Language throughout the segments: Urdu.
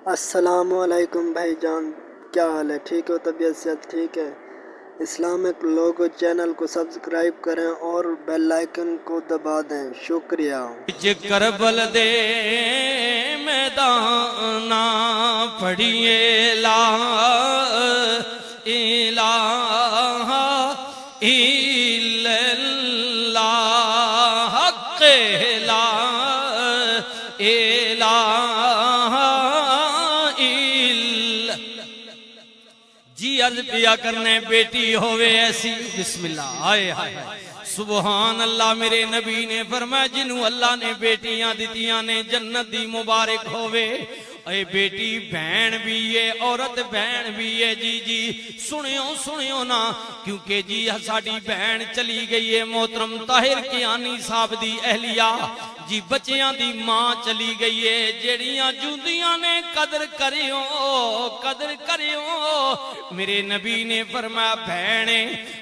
السلام علیکم بھائی جان، کیا حال ہے؟ ٹھیک ہو؟ طبیعت صحت ٹھیک ہے؟ اسلامک لوگو چینل کو سبسکرائب کریں اور بیل آئیکن کو دبا دیں، شکریہ۔ کربل دے میدان پڑھیے لا الہ الا اللہ، حق لا الہ الا۔ جی عرض پیا کرنے بیٹی ہوئے ایسی، بسم اللہ، آئے آئے سبحان اللہ۔ میرے نبی نے فرمایا جنہوں اللہ نے بیٹیاں دیتیاں نے جنت دی مبارک ہوئے۔ اے بیٹی بہن بھی ہے، عورت بہن بھی ہے۔ جی سنیو نا، کیونکہ جی ساڑی بہن چلی گئی ہے محترم طاہر کیانی صاحب دی اہلیہ، جی بچیاں دی ماں چلی گئی ہے۔ جیڑیاں جوندیاں نے قدر کریو۔ میرے نبی نے فرمایا بہنے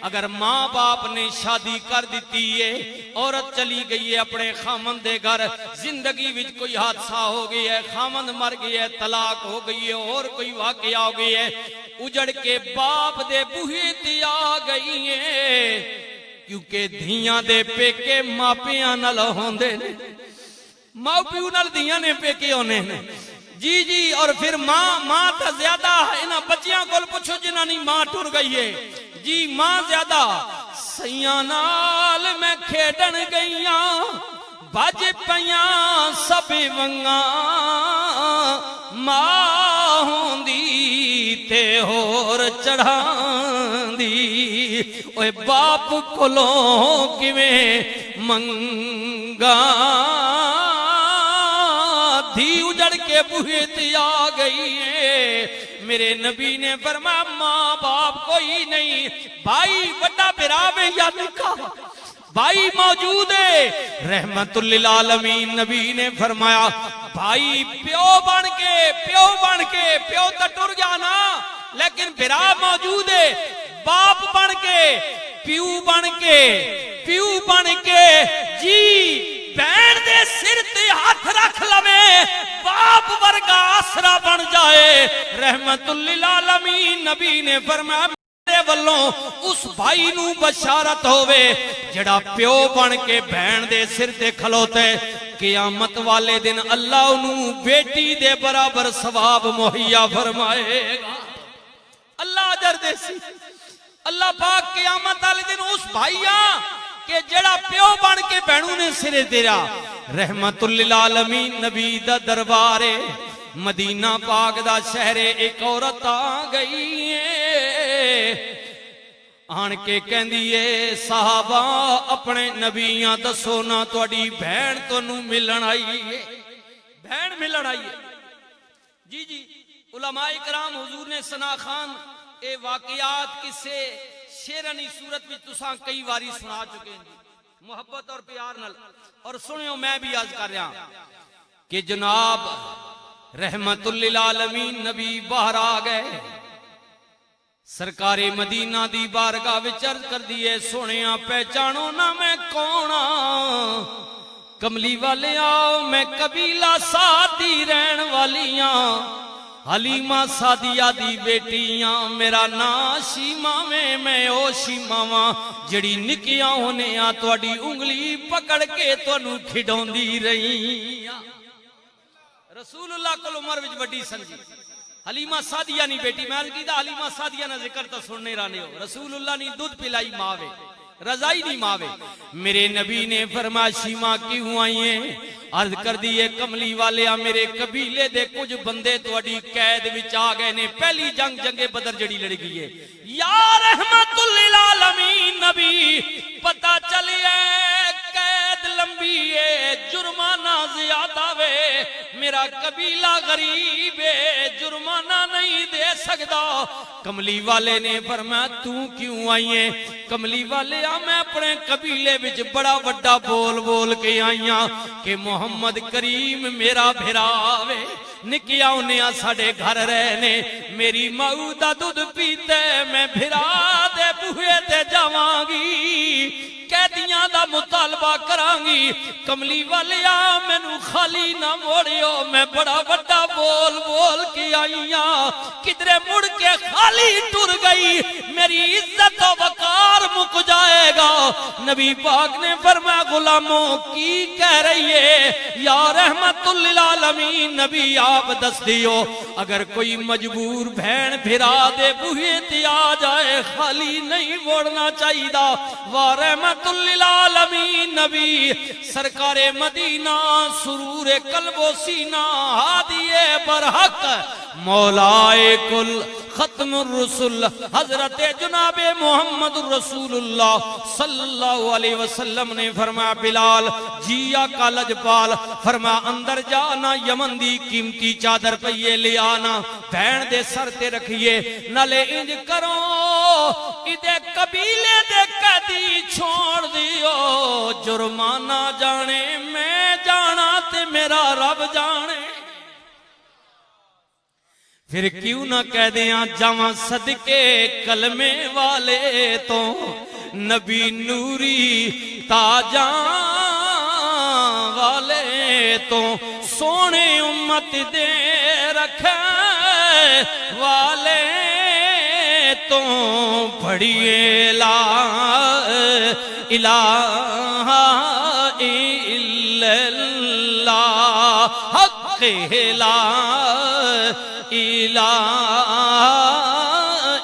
اگر ماں باپ نے شادی کر دیتی ہے، عورت چلی گئی ہے اپنے خامند دے گھر، زندگی وچ کوئی حادثہ ہو گئی ہے، خامند مر گئی ہے، طلاق ہو گئی ہے، اور کوئی واقعہ ہو گئی ہے، اجڑ کے باپ دے بوہے تے آ گئی ہے، کیونکہ دھیاں دے پیکے ماپیاں نال ہوندے نے، ماں پیو نال دھیاں نے پیکے ہونے نے۔ جی اور پھر ماں تا زیادہ انہاں بچیاں کول پوچھو جنہاں نی ماں ٹر گئی ہے، جی ماں زیادہ۔ سیاں نال میں کھیڈن گئیاں بج پیاں سب ونگاں، ماں ہوندی تے ہور چڑھاندی، اوے باپ کولوں کیویں منگاں، دھی اجڑ کے بوہے تے آ گئی ہے۔ میرے نبی نے فرمایا ماں باپ کوئی نہیں، بھائی بڑا براوے یا نکاح، بھائی موجود ہے۔ رحمت للعالمین نبی نے فرمایا بھائی پیو بن کے پیو تا ٹر گیا نا، لیکن برا موجود ہے، باپ بن کے پیو بن کے جی بہن دے سر تے ہاتھ رکھ لوے، باپ ورگا آسرا بن جائے۔ رحمت للعالمین نبی نے فرمایا میرے والوں اس بھائی نو بشارت ہوئے جڑا پیو بن کے بہن دے سر تے کھلوتے، قیامت والے دن اللہ انہوں بیٹی دے برابر ثواب مہیا فرمائے گا۔ اللہ اجر دے سی، اللہ پاک قیامت والے دن اس بھائیاں کہ جڑا پیو بن کے بہنوں نے سرے تیرا۔ رحمت للعالمین نبی دا دربارے مدینہ پاک دا شہرے ایک عورت آ گئی ہے، آن کے کہندیے صحابہ اپنے نبیاں دسو نا تواڈی بہن تانوں ملن آئی ہے، بہن ملن آئی ہے۔ جی علماء کرام حضور نے ثنا خان اے واقعات کسے شیرانی صورت بھی تساں کئی واری سنا چکے ہیں محبت اور پیار نال، اور سنیو میں بھی عرض کر رہا کہ جناب رحمت للعالمین نبی باہر آ گئے، سرکار مدینہ دی بارگاہ وچ عرض کر دیے سونیاں پہچانو نہ میں کونا، کملی والے آؤ میں قبیلہ سادی رہن والیاں، حلیمہ سادیہ دی بیٹیاں، میرا نا شیمہ میں او شیمہ ماں جڑی نکیاں ہونے آ تواڈی انگلی پکڑ کے تانوں کھڈون دی رہی۔ رسول اللہ کل عمر وچ وڈی سنجی، حلیمہ سادیہ نی بیٹی، میں عرض کیتا حلیمہ سادیہ نا ذکر تا سننے رانے ہو، رسول اللہ نی دودھ پلائی ماوے، رضائی نہیں ماوے۔ میرے نبی نے فرمایا شیمہ کیوں آئی ہیں؟ عرض کر دیئے کملی والے میرے قبیلے دے کچھ بندے تواڈی قید وچ آ گئے نے، پہلی جنگ بدر جڑی لڑ گئی ہے۔ یا رحمت للعالمین نبی پتہ چلیے قید لمبی ہے، جرمانہ زیادہ وے، میرا قبیلہ غریب ہے، جرمانہ نہیں دے سکتا۔ کملی والے نے فرمایا تو کیوں آئی ہیں؟ کملی والے میں اپنے قبیلے وچ بڑا وڈا بول کے آئیاں کہ محمد کریم میرا بھراوے، نکیا انہیں ساڑے گھر رہنے، میری ماں دا دودھ پیتے میں بھرا دے بوہے تے جاواں گی، قیدیاں دا مطالبہ کرانگی کملی والیا مینوں خالی نہ موڑیو میں بڑا بڑا بول بول کے آئیاں کدرے مڑ کے خالی ٹر گئی میری عزت و وقار مک جائے گا نبی پاک نے فرمایا غلاموں کی کہہ رہی ہے یا رحمت للعالمین نبی آپ دس دیو اگر کوئی مجبور بہن پھرا دے بوہے تے آ جائے خالی نہیں موڑنا چاہیے دا وا رحمت للعالمین نبی سرکار مدینہ سرور قلب و سینہ ہادی برحق مولائے کل ختم الرسول حضرت جناب محمد رسول اللہ صلی اللہ علیہ وسلم نے فرمایا بلال جی آقا لجپال فرمایا اندر جانا یمن دی قیمتی چادر پئیے لے آنا بہن دے سر تے رکھیے نالے انج کرو ادے قبیلے دے قیدی چھوڑ دیو جرمانہ جانے میں جانا تے میرا رب جانے پھر کیوں نہ کہہ دیاں جاواں صدقے کلمے والے تو نبی نوری تاجاں والے تو سونے امت دے رکھے والے تو بڑی الہ الا اللہ حق لا الہ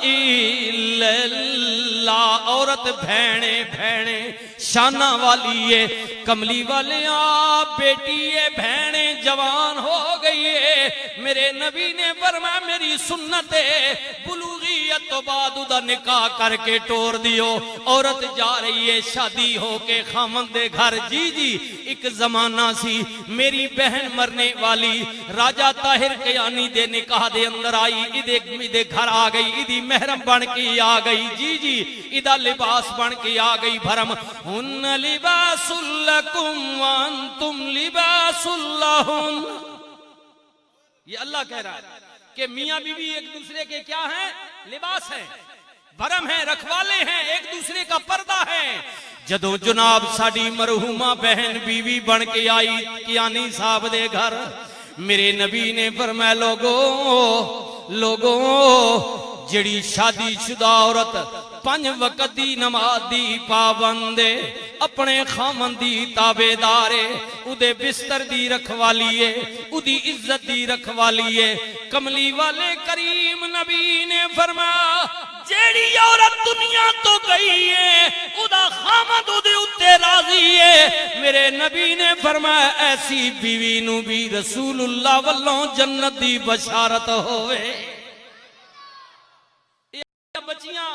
الا اللہ عورت بھینے بھینے شانہ والی ہے کملی والے آپ بیٹی ہے بھینے جوان ہو گئی ہے میرے نبی نے فرمایا میری سنت ہے بلوغیت تو بعد دا نکاح کر کے ٹور دیو عورت جا رہی ہے شادی ہو کے خامند دے گھر جی ایک زمانہ سی میری بہن مرنے والی راجہ طاہر قیانی دے نکاح دے اندر آئی ادھے گھر آ گئی ادھی محرم بن کے آ گئی جی ادھا لباس بن کے آ گئی بھرم ہن لباس لکم وانتم لباس لہن یہ اللہ کہہ رہا ہے کہ میاں بیوی ایک دوسرے کے کیا ہیں لباس ہیں بھرم ہیں رکھوالے ہیں ایک دوسرے کا پردہ ہے جدو جناب ساڑی مرحومہ بہن بیوی بن کے آئی کیانی صاحب دے گھر میرے نبی نے فرمایا لوگوں جڑی شادی شدہ عورت 5 وقت دی نماز دی پابندے اپنے خامن دی تابعدارے اودے بستر دی رکھوالیے اودی عزت دی رکھوالیے کملی والے کریم نبی نے فرمایا جیڑی عورت دنیا تو گئی ہے ادا خامد اودے اتے راضی ہے میرے نبی نے فرمایا ایسی بیوی نو بھی رسول اللہ واللوں جنت دی بشارت ہوئے بچیاں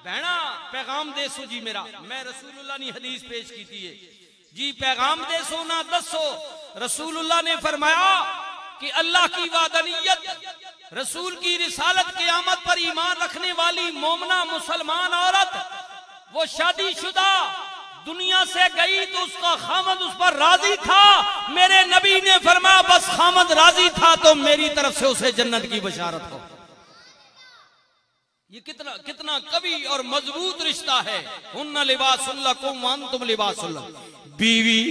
بہنا پیغام دے سو جی میرا میں رسول اللہ نے حدیث پیش کی تھی جی پیغام دے سو نہ دسو رسول اللہ نے فرمایا کہ اللہ کی وعدانیت رسول کی رسالت قیامت پر ایمان رکھنے والی مومنہ مسلمان عورت وہ شادی شدہ دنیا سے گئی تو اس کا خامد اس پر راضی تھا میرے نبی نے فرمایا بس خامد راضی تھا تو میری طرف سے اسے جنت کی بشارت ہو یہ کتنا قوی اور مضبوط رشتہ ہے ہن لباس لکم وانتم لباس لہن بیوی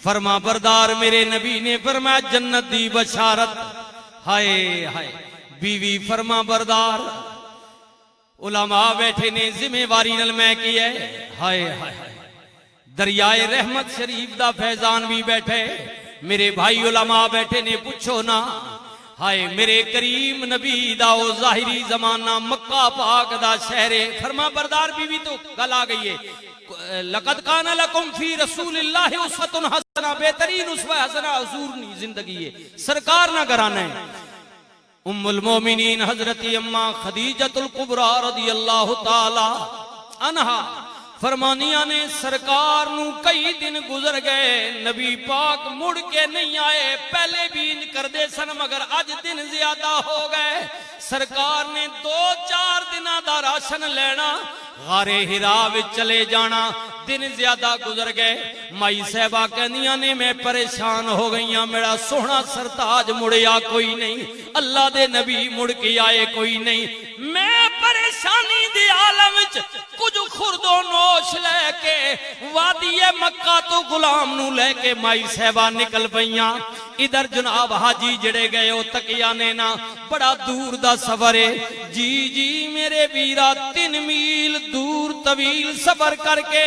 فرما بردار میرے نبی نے فرمایا جنت دی بشارت ہائے ہائے بیوی فرما بردار علماء بیٹھے نے ذمہ واری نل میں کی ہے ہائے ہائے دریائے رحمت شریف دا فیضان بھی بیٹھے میرے بھائی علماء بیٹھے نے پوچھو نا ہائے میرے کریم نبی دا او ظاہری زمانہ مکہ پاک دا شہر فرما بردار بیوی تو گل آ گئی ہے لقد کان لکم فی رسول اللہ اسوۃ حسنہ بہترین اسوہ حسنہ حضور نی زندگی ہے سرکار نہ گرانا ہے ام المومنین حضرت اماں خدیجۃ الکبریٰ رضی اللہ تعالی عنہا فرمانیاں نے سرکار نو کئی دن گزر گئے نبی پاک مڑ کے نہیں آئے پہلے بھی انج کر دے سن مگر آج دن زیادہ ہو گئے سرکار نے 2-4 دنہ دا راشن لینا غار ہرا وچ چلے جانا دن زیادہ گزر گئے مائی صاحبہ کہنیاں نے میں پریشان ہو گئیاں میرا سونا سرتاج مڑیا کوئی نہیں اللہ دے نبی مڑ کے آئے کوئی نہیں میں پریشانی دے عالم وچ کچھ خرد و نوش لے کے وادی مکہ تو غلام نو لے کے مائی صاحبہ نکل پئیاں ادھر جناب حاجی جڑے گئے او تکیا نے نا بڑا دور دا سفر ہے جی میرے ویرا 3 میل دور طویل سفر کر کے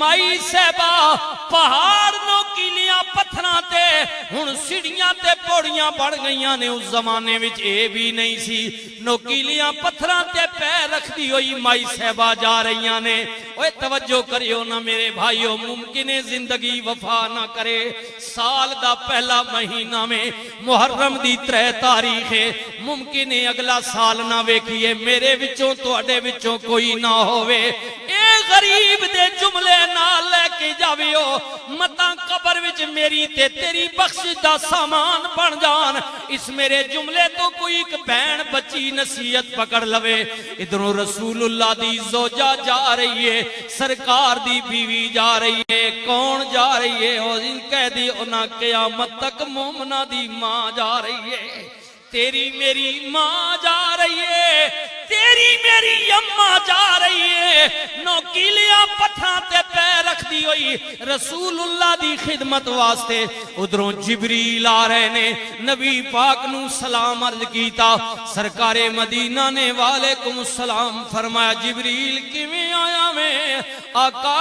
مائی صاحبہ پہاڑ نو کیلیاں پتھراں تے ہن سیڑھیاں تے پوڑیاں بڑھ گئیاں نے اس زمانے وچ اے بھی نہیں سی نو کیلیاں پتھراں تے پیر رکھدی ہوئی مائی صاحبہ جا رہیاں نے اوے توجہ کریو نا میرے بھائیو ممکن ہے زندگی وفا نہ کرے سال دا پہلا مہینہ میں محرم دی 3 تاریخ ہے ممکن ہے اگلا سال نہ ویکھیے میرے وچوں تواڈے وچوں کوئی نہ ہووے اے غریب دے جملے نال لے کے جاویو متاں قبر وچ میری تے تیری بخشش دا سامان بن جان اس میرے جملے تو کوئی ایک بہن بچی نصیحت پکڑ لوے ادھروں رسول اللہ دی زوجہ جا رہی ہے سرکار دی بیوی جا رہی ہے کون جا رہی ہے اور ان کہہ دی انہاں قیامت تک مومنہ دی ماں جا رہی ہے تیری میری ماں جا رہی ہے تیری میری اماں جا رہی ہے نوکیلیاں پتھراں تے پیر رکھ دی ہوئی رسول اللہ دی خدمت واسطے ادھروں جبریل آ رہے نے نبی پاک نو سلام عرض کیتا سرکار مدینہ نے وعلیکم السلام فرمایا جبریل کیویں آیا میں آقا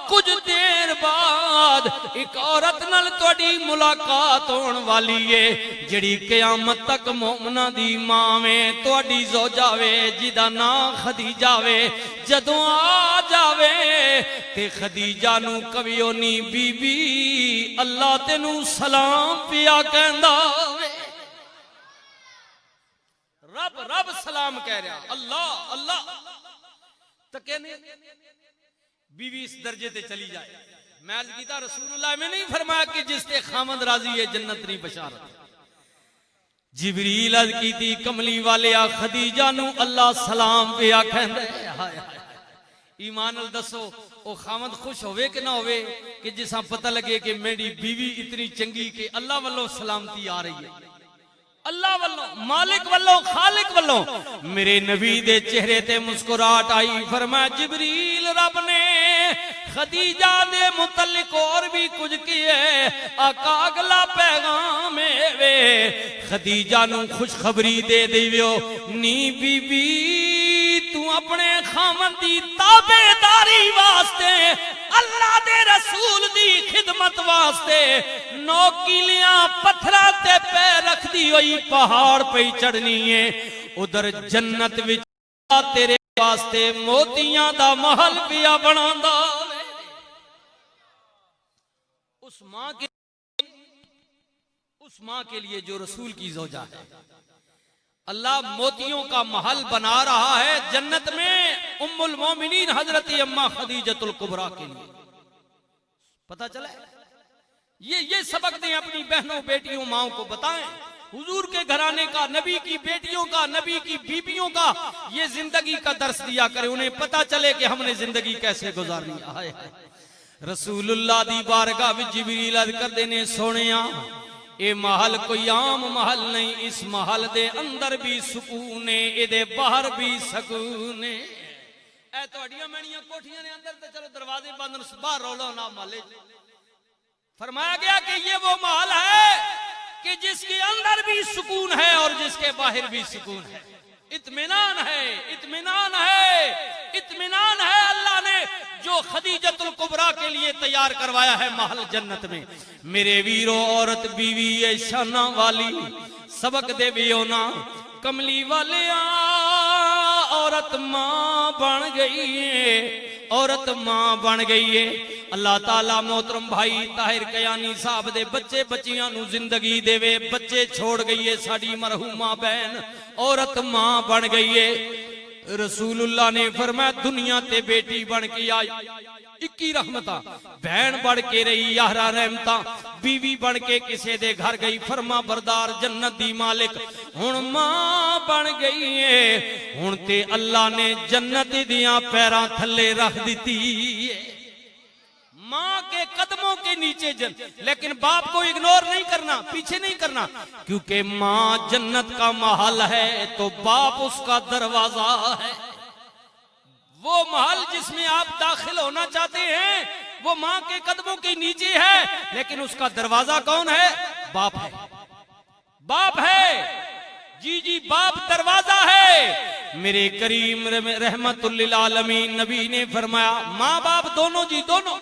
کچھ دیر بعد ایک عورت نال تواڈی ملاقات ہون والی ہے جڑی قیامت تک مومنہ دی ماں میں تواڈی زوجہ وے جدا نام خدیجہ وے جدوں آ جاوے تے خدیجہ نو کبیو نی بی بی اللہ تینو سلام پیا کہندا وے رب سلام کہہ رہا اللہ اللہ تکے نے بیوی اس درجے تے چلی جائے میں عرض کیتا رسول اللہ میں نہیں فرمایا کہ جس تے خامد راضی ہے جنت نہیں بشارت جبریل عرض کیتی کملی والے خدیجہ نو اللہ سلام پیا کہندے ایمان ال دسو او خامد خوش ہوئے کہ نہ ہوئے کہ جساں پتہ لگے کہ میری بیوی اتنی چنگی کہ اللہ والوں سلامتی آ رہی ہے اللہ والوں مالک والوں خالق والوں میرے نبی دے چہرے تے مسکراہٹ آئی فرمایا جبریل رب نے خدیجہ دے متعلق اور بھی کچھ کیے آقا اگلا پیغام وے خدیجہ نو خوشخبری دے دیو نی بی بی تو اپنے خامن دی تابعداری واسطے اللہ دے رسول دی خدمت واسطے نوکیلیاں پتھراں تے پیر رکھ دی ہوئی پہاڑ پہ چڑھنی ہے ادھر جنت وچ تیرے واسطے موتیاں دا محل پیا بناندا اس ماں کے لیے جو رسول کی زوجہ ہے اللہ موتیوں کا محل بنا رہا ہے جنت میں ام المومنین حضرت اماں خدیجۃ الکبریٰ کے لیے پتہ چلا ہے یہ سبق دیں اپنی بہنوں بیٹیوں ماں کو بتائیں حضور کے گھرانے کا نبی کی بیٹیوں کا نبی کی بیبیوں کا یہ زندگی کا درس دیا کرے انہیں پتہ چلے کہ ہم نے زندگی کیسے گزارنی ہے رسول اللہ دی بارگاہ وچ جبریل عرض کر دینے سونیاں اے محل کوئی عام محل نہیں اس محل دے اندر بھی سکون ہے اے دے باہر بھی سکون ہے اے تواڈیاں مینیاں کوٹھیاں نے اندر تے چلو دروازے بند باہر رولا نہ محلے فرمایا گیا کہ یہ وہ محل ہے کہ جس کے اندر بھی سکون ہے اور جس کے باہر بھی سکون ہے اطمینان ہے اطمینان ہے اطمینان ہے اللہ نے جو خدیجۃ الکبریٰ کے لیے تیار کروایا ہے محل جنت میں میرے ویرو عورت بیوی شانہ والی سبق دے بیونا کملی والے عورت ماں بن گئی ہے عورت ماں بن گئی ہے اللہ تعالیٰ محترم بھائی طاہر کیانی صاحب دے بچے بچیاں نو زندگی دے وے بچے چھوڑ گئی ہے ساڑی مرحومہ بہن عورت ماں بن گئی ہے رسول اللہ نے فرمایا دنیا تے بیٹی بن کے آئی 21 رحمتاں بہن بڑھ کے رہی 11 رحمتاں بیوی بن کے کسے دے گھر گئی فرما بردار جنت دی مالک ہن ماں بن گئی ہے ہن تے اللہ نے جنت دیاں پیراں تھلے رکھ دتی ہے ماں کے قدموں کے نیچے لیکن باپ کو اگنور نہیں کرنا پیچھے نہیں کرنا کیونکہ ماں جنت کا محل ہے تو باپ اس کا دروازہ ہے وہ محل جس میں آپ داخل ہونا چاہتے ہیں وہ ماں کے قدموں کے نیچے ہے، لیکن اس کا دروازہ کون ہے؟ باپ ہے، باپ ہے، جی جی باپ دروازہ ہے۔ میرے کریم رحمت للعالمین نبی نے فرمایا ماں باپ دونوں، جی دونوں،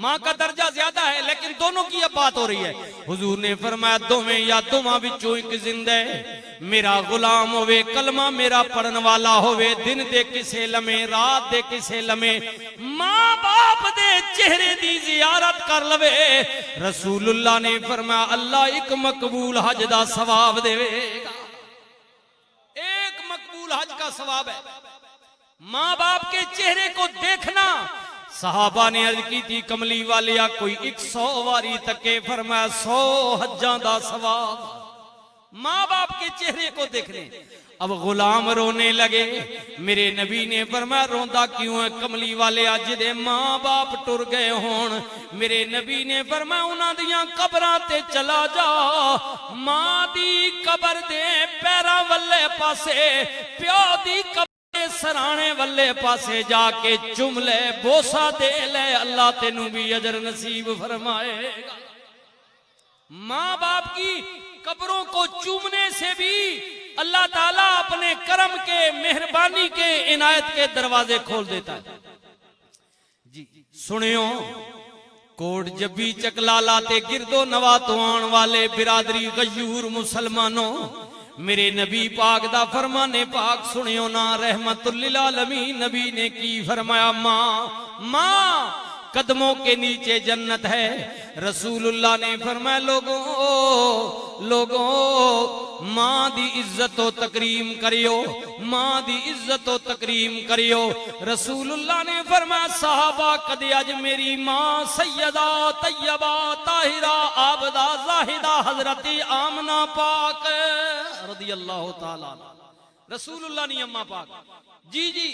ماں کا درجہ زیادہ ہے لیکن دونوں کی اب بات ہو رہی ہے۔ حضور نے فرمایا دوویں یا دوواں وچوں ایک زندہ ہے، میرا غلام ہوئے، کلمہ میرا پڑھن والا ہوئے، دن دے کسے لمحے، رات دے کسے لمحے ماں باپ دے چہرے دی زیارت کر لوے، رسول اللہ نے فرمایا اللہ ایک مقبول حج دا ثواب دے گا۔ ایک مقبول حج کا ثواب ہے ماں باپ کے چہرے کو دیکھنا۔ صحابہ نے عرض کی تھی کملی والیا کوئی 100 واری تکے، فرمایا 100 حجاں دا ثواب ماں باپ کے چہرے کو دیکھنے۔ اب غلام رونے لگے، میرے نبی نے فرمایا روندا کیوں ہے کملی والے جدے ماں باپ ٹر گئے ہون؟ میرے نبی نے فرمایا انہاں دیاں قبراں تے چلا جا، ماں دی قبر دے پیراں والے پاسے، پیو دی قبر سرانے والے پاسے جا کے چم لے، بوسا دے لے، اللہ تینوں بھی اجر نصیب فرمائے گا۔ ماں باپ کی قبروں کو چومنے سے بھی اللہ تعالیٰ اپنے کرم کے، مہربانی کے، عنایت کے دروازے کھول دیتا ہے۔ جی سنیو، کوٹ جبی چکلالا تے گردو نواتو آن والے برادری غیور مسلمانوں، میرے نبی پاک دا فرمان پاک سنیو نا، رحمت للعالمین نبی نے کی فرمایا ماں قدموں کے نیچے جنت ہے۔ رسول اللہ نے فرمایا لوگوں ماں دی عزت و تکریم کریو، ماں دی عزت و تکریم کریو۔ رسول اللہ نے فرمایا صحابہ کدی اج میری ماں سیدہ طیبہ طاہرہ عابدہ زاہدہ حضرت آمنہ پاک رضی اللہ تعالی عنہ، رسول اللہ نے اماں پاک، جی جی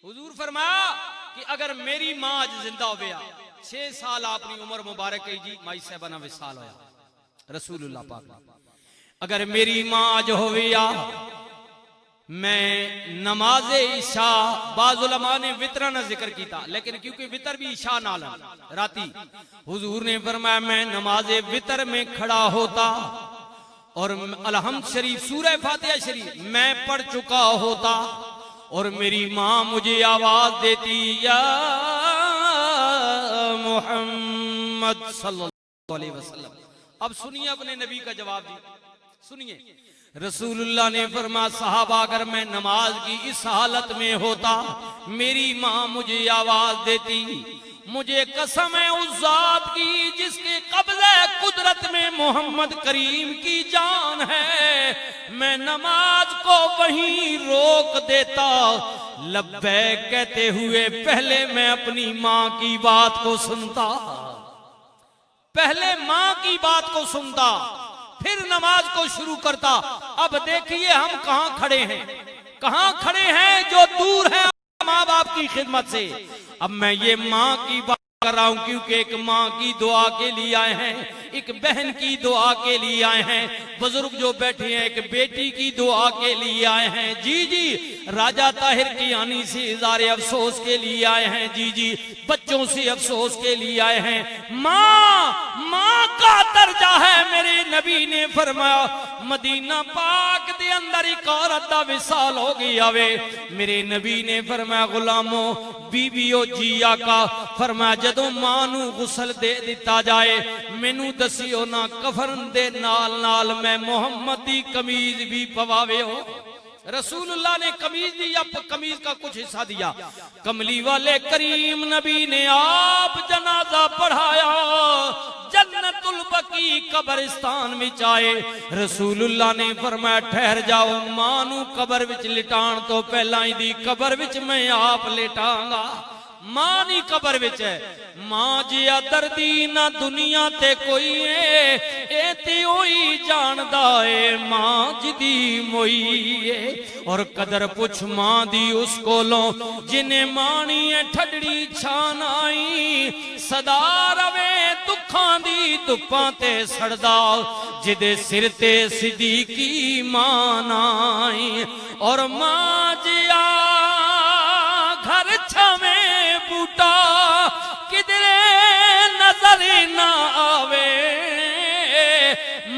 حضور فرمایا کہ اگر میری ماں آج زندہ ہو گیا، 6 سال اپنی عمر مبارک ہے جی مائی صاحبہ وصال ہویا، رسول اللہ پاک اگر میری ماں آج ہو گیا، میں نماز عشاء، بعض علماء نے وطرہ نہ ذکر کی تھا لیکن کیونکہ وطر بھی عشاء نال راتی، حضور نے فرمایا میں نماز وطر میں کھڑا ہوتا اور الحمد شریف سورہ فاتحہ شریف میں پڑھ چکا ہوتا اور میری ماں مجھے آواز دیتی یا محمد صلی اللہ علیہ وسلم۔ اب سنیے اپنے نبی کا جواب دی، سنیے رسول اللہ نے فرمایا صحابہ اگر میں نماز کی اس حالت میں ہوتا، میری ماں مجھے آواز دیتی، مجھے قسم ہے اس ذات کی جس کے قبضہ قدرت میں محمد کریم کی جان ہے، میں نماز کو وہیں روک دیتا، لبیک کہتے ہوئے پہلے میں اپنی ماں کی بات کو سنتا، پہلے ماں کی بات کو سنتا پھر نماز کو شروع کرتا۔ اب دیکھیے ہم کہاں کھڑے ہیں، کہاں کھڑے ہیں جو دور ہیں ماں باپ کی خدمت سے۔ اب میں یہ ماں کی بات کر رہا ہوں کیونکہ ایک ماں کی دعا کے لیے آئے ہیں، ایک بہن کی دعا کے لیے آئے ہیں، بزرگ جو بیٹھے ہیں ایک بیٹی کی دعا کے لیے آئے ہیں، جی جی راجہ طاہر کی آنی سے اظہار افسوس کے لیے آئے ہیں، جی جی بچوں سے افسوس کے لیے آئے ہیں۔ ماں کا درجہ ہے، میرے نبی نے فرمایا مدینہ پاک دے اندر ایک عورت دا وصال ہو گیا وے، میرے نبی نے فرمایا غلاموں بیویو جی آقا، فرمایا جدوں ماں نو غسل دے دیتا جائے مینوں دسیو نا کفن دے نال نال میں محمد دی قمیض بھی پواوے ہو۔ رسول اللہ نے قمیض دی، اب قمیض کا کچھ حصہ دیا، کملی والے کریم نبی نے آپ جنازہ پڑھایا، جنت البقیع قبرستان وچ آئے، رسول اللہ نے فرمایا ٹھہر جاؤ، ماں نو قبر وچ لٹان تو پہلا ہی دی قبر وچ میں آپ لٹاں گا۔ ماں نہیں قبر وچ ہے، ماں جیا دردی نہ دنیا تے کوئی ہے، اے تے ہوئی جاندا اے ماں جدی موئی ہے، اور قدر پوچھ ماں دی اس کولوں جنہیں مانی ہے ٹھڈڑی چھان آئی، صدا روے دکھاں دی دپاں تے سڑدا، جدے سر تے صدیقی مان آئی، اور ماں جیا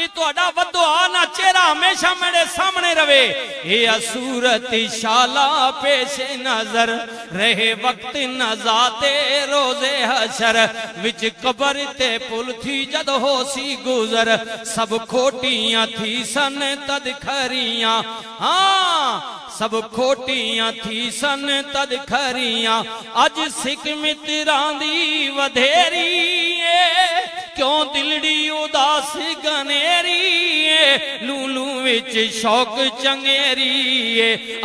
یہ تہاڈا ودعا چہرہ ہمیشہ میرے سامنے رہے. یہ صورت شالا پیش نظر رہے وقت نزاتے روزے حشر وچ قبر تے پل تھی جد ہو سی گزر سب کھوٹیاں تھی سن تد کھریاں. ہاں سب کھوٹیاں تھی سن تد کھریاں اج سکھ متران دی ودھیری کیوں دلڑی اداس گنیری لولو وچ شوق چنگیری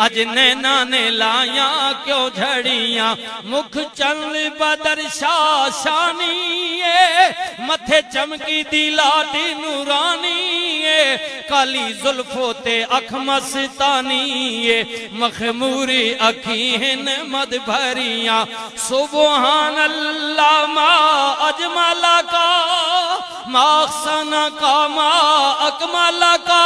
اج نینا نے لائیاں کیوں جھڑیاں مکھ چل بدر شاشانی متھے چمکی دی لاٹی نورانی کالی زلفوں تے اکھ مستانی مخموری اکھیں مد بھریاں سبحان اللہ ما اجمل کا ما احسن کا ما اکمل کا.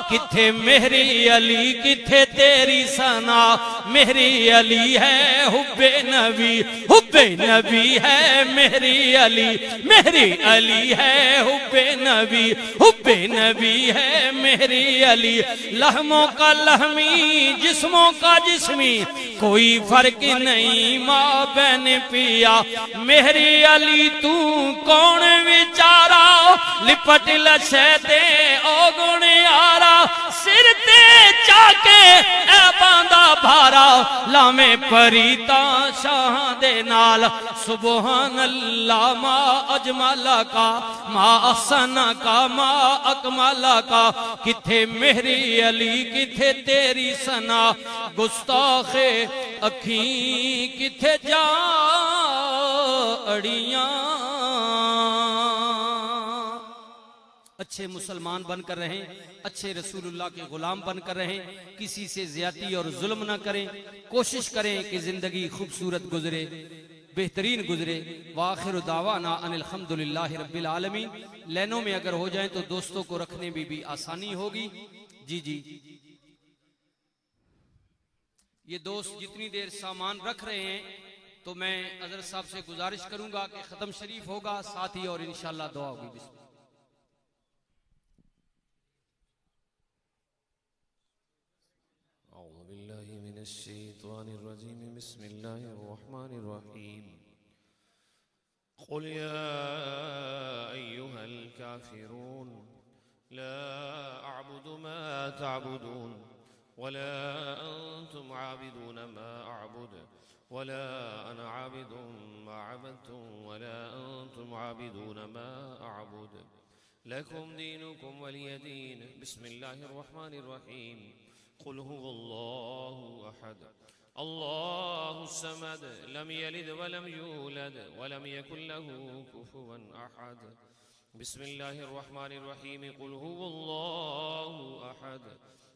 کتھے میری علی کتھے تیری ثنا میری علی ہے حب نبی ہے میری علی ہے حب نبی ہے میری علی. لہموں کا لہمی جسموں کا جسمی کوئی فرق نہیں ماں بہن پیا میری علی تو کون وچارا لپٹ لشے تے او گنیارا سر تے چاکے اے باندھا بھارا لامے پریتا شاہ دے نال. سبحان اللہ ما اجمل کا ما احسن کا ما اکمل کا. کتھے میری علی کتھے تیری ثنا گستاخ اکھیں کتھے جا اڑیاں. اچھے مسلمان بن کر رہیں اچھے رسول اللہ کے غلام بن کر رہیں کسی سے زیادتی اور ظلم نہ کریں کوشش کریں کہ زندگی خوبصورت گزرے بہترین گزرے. وآخر دعوانا ان الحمدللہ رب العالمین. لینوں میں اگر ہو جائیں تو دوستوں کو رکھنے میں بھی آسانی ہوگی. جی یہ دوست جتنی دیر سامان رکھ رہے ہیں تو میں حضرت صاحب سے گزارش کروں گا کہ ختم شریف ہوگا ساتھ ہی اور انشاءاللہ دعا ہوگی. بسم اللہ. أعوذ بالله من الشيطان الرجيم بسم الله الرحمن الرحيم قل يا أيها الكافرون لا أعبد ما تعبدون ولا أنتم عابدون ما أعبد ولا أنا عابد ما عبدتم ولا أنتم عابدون ما أعبد لكم دينكم ولي دين. بسم الله الرحمن الرحيم قل هو الله أحد الله الصمد لم يلد ولم يولد ولم يكن له كفوا أحد. بسم الله الرحمن الرحيم قل هو الله أحد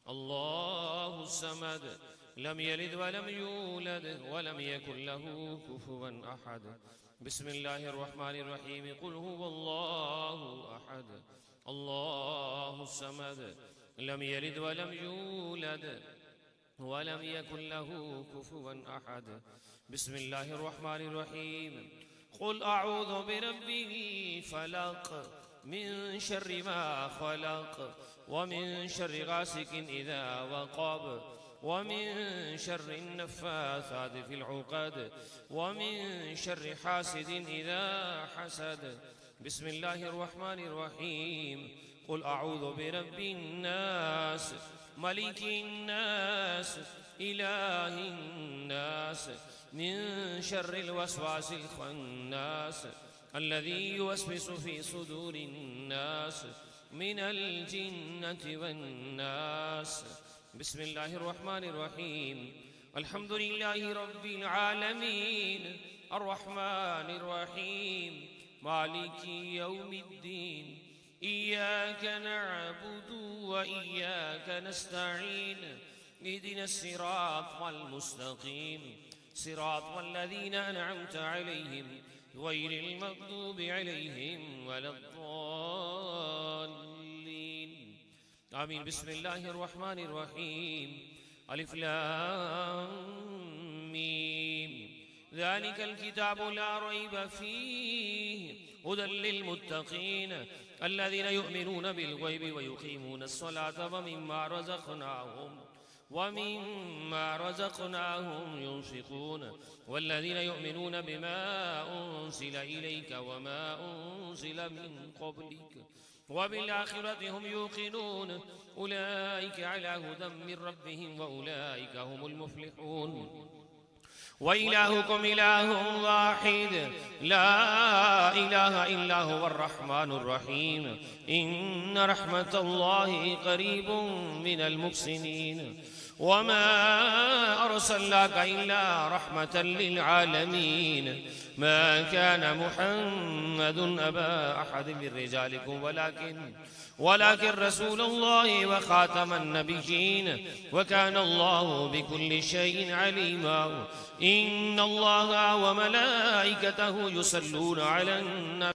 الله الصمد لم يلد ولم يولد ولم يكن له كفوا أحد. بسم الله الرحمن الرحيم قل هو الله أحد الله الصمد لم يلد ولم يولد ولم يكن له كفوا أحد. بسم الله الرحمن الرحيم قل أعوذ برب الفلق من شر ما خلق ومن شر غاسق إذا وقب ومن شر النفاثات في العقد ومن شر حاسد إذا حسد. بسم الله الرحمن الرحيم قل أعوذ برب الناس ملك الناس إله الناس من شر الوسواس الخناس الذي يوسوس في صدور الناس من الجنة والناس. بسم الله الرحمن الرحيم الحمد لله رب العالمين الرحمن الرحيم مالك يوم الدين إياك نعبد وإياك نستعين اهدنا الصراط المستقيم صراط الذين أنعمت عليهم غير المغضوب عليهم ولا الضالين آمين. بسم الله الرحمن الرحيم ألف لام ميم ذلك الكتاب لا ريب فيه هدى للمتقين الذين يؤمنون بالغيب ويقيمون الصلاة ومما رزقناهم ينفقون والذين يؤمنون بما أنزل إليك وما أنزل من قبلك وبالآخرة هم يوقنون أولئك على هدى من ربهم وأولئك هم المفلحون وإلهكم إله واحد لا إله إلا هو الرحمن الرحيم إن رحمة الله قريب من المحسنين وما أرسلناك إلا رحمة للعالمين ما كان محمد أبا أحد من رجالكم ولكن رسول الله وخاتم النبيين وكان الله بكل شيء عليما إن الله وملائكته يصلون على النبي